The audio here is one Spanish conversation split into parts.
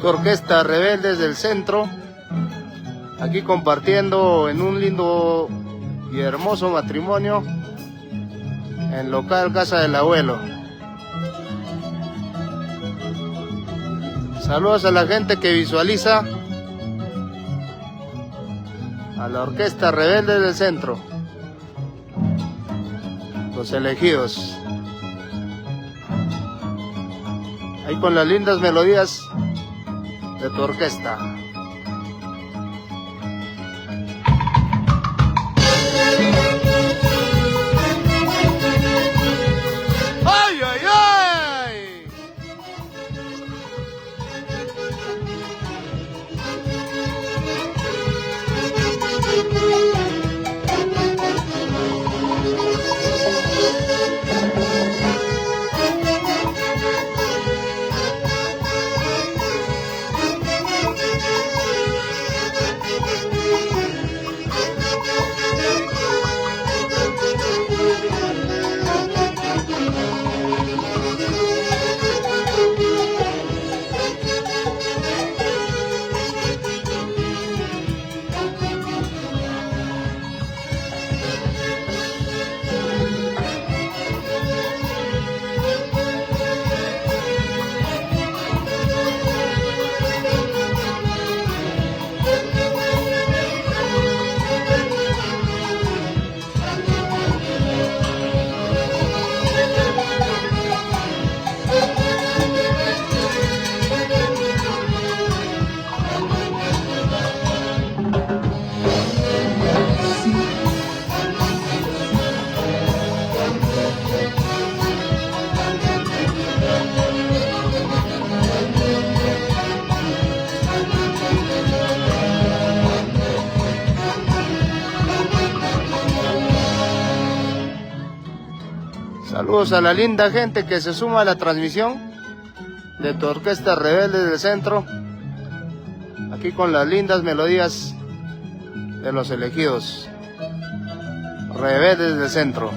Tu orquesta Rebeldes del Centro, aquí compartiendo en un lindo y hermoso matrimonio en local Casa del Abuelo. Saludos a la gente que visualiza a la orquesta Rebeldes del Centro, Los Elegidos, ahí con las lindas melodías de tu orquesta. ¡Ay, ay, ay! Saludos a la linda gente que se suma a la transmisión de tu orquesta Rebeldes del Centro, aquí con las lindas melodías de Los Elegidos, Rebeldes del Centro.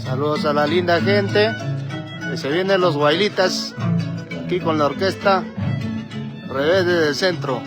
Saludos a la linda gente que se vienen los Guaylitas, aquí con la orquesta Rebeldes del Centro.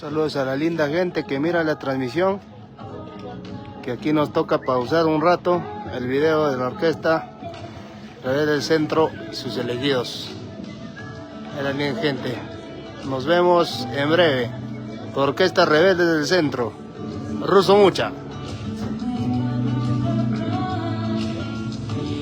Saludos a la linda gente que mira la transmisión, que aquí nos toca pausar un rato el video de la orquesta Rebelde del Centro y sus elegidos. Era bien, gente. Nos vemos en breve. Orquesta Rebelde del Centro. Ruso Mucha.